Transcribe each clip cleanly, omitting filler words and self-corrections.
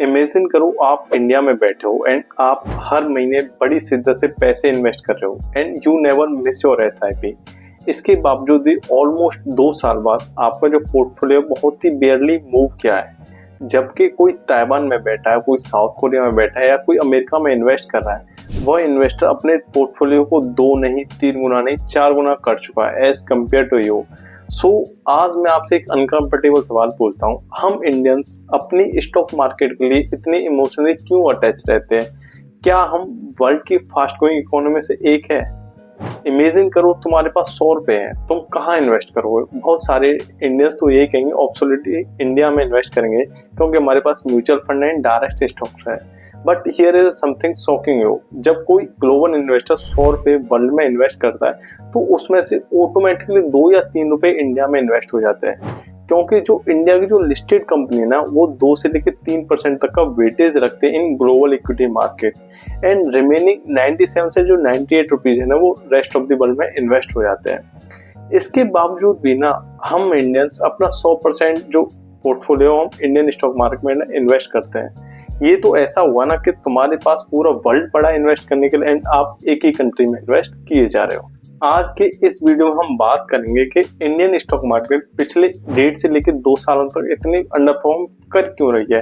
Imagine करो आप India में बैठे हो एंड आप हर महीने बड़ी शिद्दत से पैसे इन्वेस्ट कर रहे हो and you never miss your SIP. इसके बावजूद भी ऑलमोस्ट 2 साल बाद आपका जो पोर्टफोलियो बहुत ही बेयरली मूव किया है, जबकि कोई ताइवान में बैठा है, कोई साउथ कोरिया में बैठा है या कोई अमेरिका में इन्वेस्ट कर रहा है। वह इन्वेस्टर अपने पोर्टफोलियो को 2 नहीं 3 गुना नहीं 4 गुना कर चुका है एज कम्पेयर टू यू। आज मैं आपसे एक अनकंफर्टेबल सवाल पूछता हूँ, हम इंडियंस अपनी स्टॉक मार्केट के लिए इतने इमोशनली क्यों अटैच रहते हैं? क्या हम वर्ल्ड की फास्ट ग्रोइंग इकोनॉमी में से एक है? इमेजिन करो तुम्हारे पास 100 रुपए हैं, तुम कहाँ इन्वेस्ट करोगे? बहुत सारे इंडियंस तो यही कहेंगे ऑब्सोल्युटली इंडिया में इन्वेस्ट करेंगे क्योंकि हमारे पास म्यूचुअल फंड है, डायरेक्ट स्टॉक्स है। But here is something shocking you, जब कोई ग्लोबल इन्वेस्टर 100 रुपए वर्ल्ड में इन्वेस्ट करता है तो उसमें से ऑटोमेटिकली 2 या 3 रुपए इंडिया में इन्वेस्ट हो जाते हैं, क्योंकि जो इंडिया की जो लिस्टेड कंपनी है ना, वो 2 से लेकर 3% तक का वेटेज रखते हैं in global equity market and remaining 97 से जो 98 रुपीज है ना, वो रेस्ट ऑफ द वर्ल्ड में इन्वेस्ट हो जाते हैं। इसके बावजूद भी ना हम इंडियंस अपना 100% जो पोर्टफोलियो हम इंडियन स्टॉक मार्केट में इन्वेस्ट करते हैं। ये तो ऐसा हुआ ना कि तुम्हारे पास पूरा वर्ल्ड पड़ा इन्वेस्ट करने के लिए एंड आप एक ही कंट्री में इन्वेस्ट किए जा रहे हो। आज के इस वीडियो में हम बात करेंगे कि इंडियन स्टॉक मार्केट पिछले 1.5 से लेकर 2 सालों तक इतनी अंडरफॉर्म कर क्यों रही है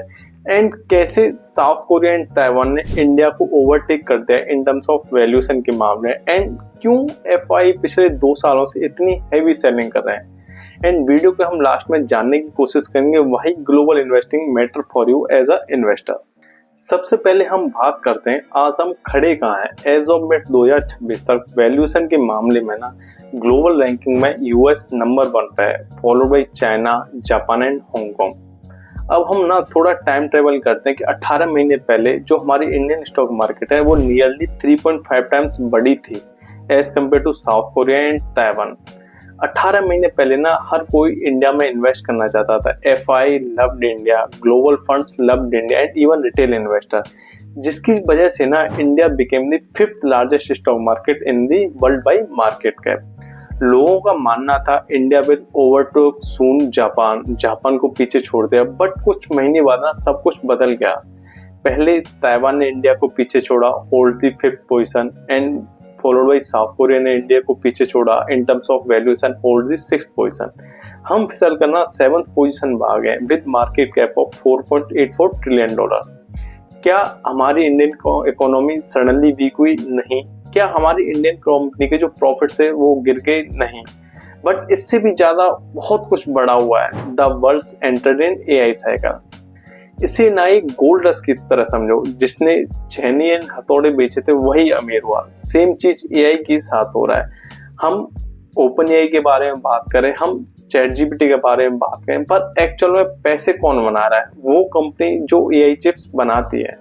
एंड कैसे साउथ कोरिया एंड ताइवान ने इंडिया को ओवरटेक कर दिया इन टर्म्स ऑफ वैल्यूएशन के मामले एंड क्यों एफआई पिछले 2 सालों से इतनी हैवी सेलिंग कर रहे हैं। एंड वीडियो को हम लास्ट में जानने की कोशिश करेंगे वही global investing matter for you as a investor. सबसे पहले हम बात करते हैं आज हम खड़े कहाँ हैं। एज ऑफ मिड 2026 तक वैल्यूएशन के मामले में ना ग्लोबल रैंकिंग में यूएस नंबर 1 पे है, followed by China, Japan and Hong Kong. अब हम ना थोड़ा टाइम ट्रेवल करते हैं कि 18 महीने पहले जो हमारी इंडियन स्टॉक मार्केट है वो नियरली 3.5 टाइम्स बड़ी थी as compared to South Korea and Taiwan. 18 महीने पहले ना हर कोई इंडिया में इन्वेस्ट करना चाहता था। FI loved India, global funds loved India and even retail investor, जिसकी वजह से ना India became the 5th largest stock market in the world by market cap. लोगों का मानना था India will overtake soon Japan को पीछे छोड़ दिया, बट कुछ महीने बाद ना सब कुछ बदल गया। पहले ताइवान ने इंडिया को पीछे छोड़ा, hold the 5th position and followed by south Korea ने इंडिया को पीछे छोड़ा in terms of valuation, hold the 6th position. हम फिसल करना 7th पोजीशन में आ गए with market cap of $4.84 trillion. क्या हमारी इंडियन इकोनॉमी सडनली वीक हुई? नहीं। क्या हमारी इंडियन कंपनी के जो प्रॉफिट्स है वो गिर गए? नहीं। बट इससे भी ज्यादा बहुत कुछ बढ़ा हुआ है। The world's entered in AI cycle. इसे ना एक गोल्ड रश की तरह समझो, जिसने छेनी एंड हथौड़े बेचे थे वही अमीर हुआ। सेम चीज एआई के साथ हो रहा है। हम ओपन एआई के बारे में बात करें, हम चैट जीपीटी के बारे में बात करें, पर एक्चुअल में पैसे कौन बना रहा है? वो कंपनी जो एआई चिप्स बनाती है।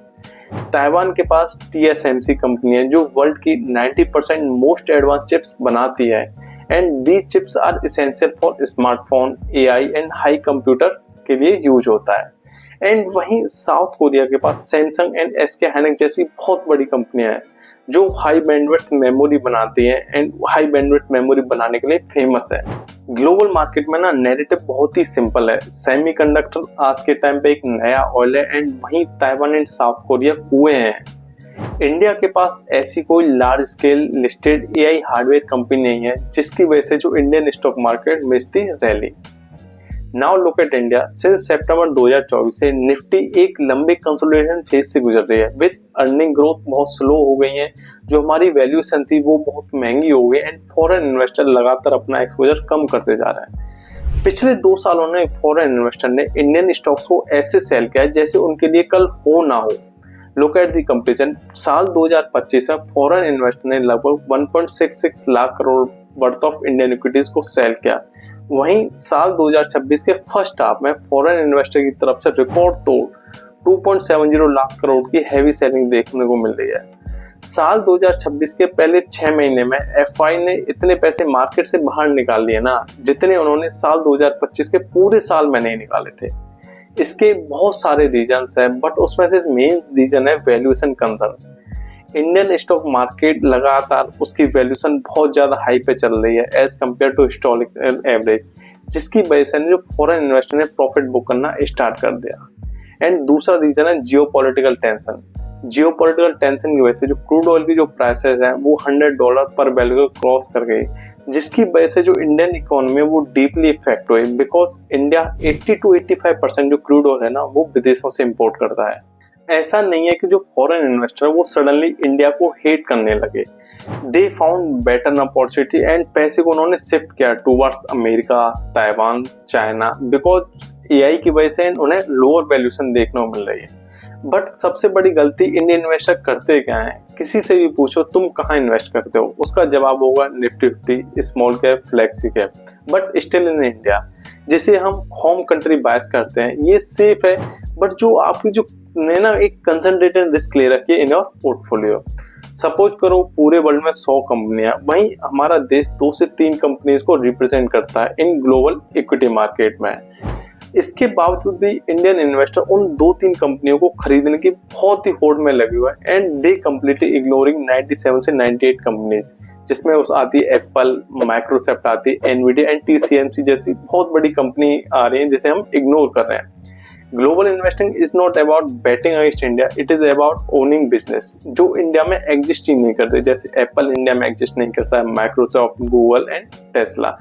ताइवान के पास TSMC कंपनी है जो वर्ल्ड की 90% मोस्ट एडवांस चिप्स बनाती है and these chips are essential for smartphone, AI and high computer के लिए यूज होता है। एंड वहीं साउथ कोरिया के पास सैमसंग एंड SK हाइनिक जैसी बहुत बड़ी कंपनियां हैं जो हाई बैंडविड्थ मेमोरी बनाती है एंड हाई बैंडविड्थ मेमोरी बनाने के लिए फेमस है। ग्लोबल मार्केट में ना नैरेटिव बहुत ही सिंपल है। सेमीकंडक्टर आज के टाइम पे एक नया ऑयल है एंड वहीं ताइवान एंड साउथ कोरिया कुएं हैं। इंडिया के पास ऐसी कोई large scale listed AI hardware company नहीं है जिसकी वजह से जो इंडियन स्टॉक मार्केट में थी rally. Now look at India. Since September 2024 से निफ्टी एक लंबे कंसोलिडेशन फेज से गुजर रही है विद अर्निंग ग्रोथ बहुत स्लो हो गई है। जो हमारी वैल्यूएशन थी वो बहुत महंगी हो गई एंड फॉरेन इन्वेस्टर लगातार अपना एक्सपोजर कम करते जा रहे हैं। पिछले 2 सालों में फॉरेन इन्वेस्टर ने इंडियन स्टॉक्स को ऐसे सेल किया जैसे उनके लिए कल हो ना हो। Look at the comparison. साल 2025 में फॉरेन इन्वेस्टर ने लगभग 1.66 lakh crore worth of Indian equities को सेल किया। वहीं साल 2026 के फर्स्ट हाफ में फॉरेन इन्वेस्टर की तरफ से रिकॉर्ड तोड़ 2.70 लाख करोड़ की हैवी सेलिंग देखने को मिल रही है। साल 2026 के पहले 6 महीने में एफआई ने इतने पैसे मार्केट से बाहर निकाल लिए ना, जितने उन्होंने साल 2025 के पूरे साल में नहीं निकाले थे। इसके बहुत सारे रीजंस हैं, बट उसमें से मेन रीजन है valuation concern. Indian stock market लगातार उसकी वैल्यूएशन बहुत ज्यादा हाई पे चल रही है as compared to historical average, जिसकी वजह से जो फॉरेन इन्वेस्टर ने प्रॉफिट बुक करना स्टार्ट कर दिया एंड दूसरा रीजन है जियोपॉलिटिकल टेंशन। जियोपॉलिटिकल टेंशन की वजह से जो क्रूड ऑयल की जो प्राइसेस हैं वो $100 पर बैरल को क्रॉस कर गई, जिसकी वजह से जो इंडियन इकोनॉमी है वो डीपली इफेक्ट हुई, बिकॉज इंडिया 80 to 85% जो क्रूड ऑयल है ना वो विदेशों से इम्पोर्ट करता है। ऐसा नहीं है कि जो फॉरेन इन्वेस्टर है वो सडनली इंडिया को हेट करने लगे। They found better opportunity and पैसे को उन्होंने शिफ्ट किया towards America, Taiwan, China, because AI की वजह से उन्हें लोअर वैल्यूएशन देखने को मिल रही है। बट सबसे बड़ी गलती इंडियन इन्वेस्टर करते क्या है, किसी से भी पूछो तुम कहाँ इन्वेस्ट करते हो, उसका जवाब होगा Nifty 50, small cap, flexi cap. But still in India जिसे हम होम कंट्री बायस करते हैं ये सेफ है, बट जो आपकी जो ने ना एक कंसंट्रेटेड रिस्क ले रखी है इन योर पोर्टफोलियो। सपोज करो पूरे वर्ल्ड में 100 कंपनियां, वहीं हमारा देश 2 से 3 कंपनीज को रिप्रेजेंट करता है इन ग्लोबल इक्विटी मार्केट में। इसके बावजूद भी इंडियन इन्वेस्टर उन 2-3 कंपनियों को खरीदने की बहुत ही होड़ में लगे हुए हैं एंड दे कम्प्लीटली इग्नोरिंग 97 से 98 कंपनीज, जिसमें उस आती है एप्पल, माइक्रोसॉफ्ट आती है, एनवीडिया एंड टीसीएमसी जैसी बहुत बड़ी कंपनी आ रही है जिसे हम इग्नोर कर रहे हैं। Global investing is not about batting against India, it is about owning business जो इंडिया में एग्जिस्ट ही नहीं करते, जैसे एप्पल इंडिया में एग्जिस्ट नहीं करता है, माइक्रोसॉफ्ट, गूगल एंड टेस्ला।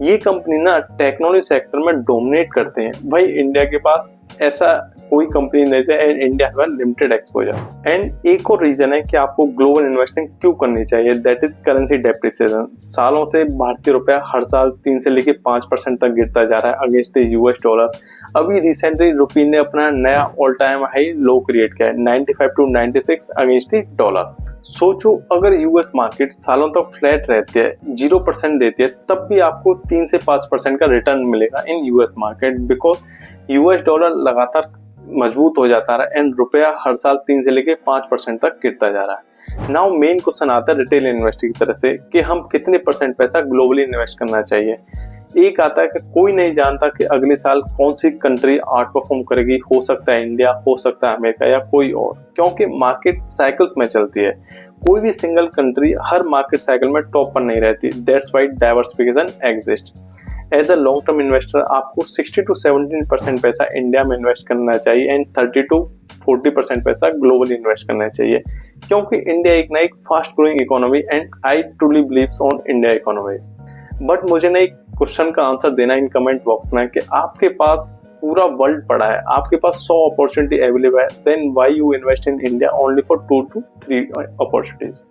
ये कंपनी ना टेक्नोलॉजी सेक्टर में डोमिनेट करते हैं, भाई इंडिया के पास ऐसा कोई कंपनी नहीं है and India have limited exposure. And एक और रीजन है कि आपको ग्लोबल इन्वेस्टिंग क्यों करनी चाहिए, दैट इज करेंसी डेप्रिसिएशन। सालों से भारतीय रुपया हर साल 3 से लेकर 5% तक गिरता जा रहा है अगेंस्ट द यूएस डॉलर। अभी रिसेंटली रुपये ने अपना नया all time high low create किया है 95 to 96 अगेंस्ट द डॉलर। सोचो अगर यूएस मार्केट सालों तक फ्लैट रहती है, 0% देती है, तब भी आपको 3 से 5% का रिटर्न मिलेगा in US market, because US dollar लगातार मजबूत हो जाता रहा एंड रुपया हर साल 3 से लेकर 5% तक गिरता जा रहा है। नाउ मेन क्वेश्चन आता है रिटेल इन्वेस्टर की तरह से कि हम कितने % पैसा ग्लोबली इन्वेस्ट करना चाहिए। एक आता है कि कोई नहीं जानता कि अगले साल कौन सी कंट्री आउट परफॉर्म करेगी, हो सकता है इंडिया, हो सकता है अमेरिका या कोई और, क्योंकि मार्केट साइकिल्स में चलती है। कोई भी सिंगल कंट्री हर मार्केट साइकिल में टॉप पर नहीं रहती, that's why diversification exist. As a long term investor आपको 60 to 17% पैसा इंडिया में इन्वेस्ट करना चाहिए एंड 30 to 40% पैसा ग्लोबली इन्वेस्ट करना चाहिए, क्योंकि इंडिया एक ना एक fast growing economy and I truly believes on India economy. But मुझे ना एक क्वेश्चन का आंसर देना इन कमेंट बॉक्स में कि आपके पास पूरा वर्ल्ड पड़ा है, आपके पास 100 अपॉर्चुनिटी अवेलेबल है, then why you invest in India only for 2 to 3 opportunities.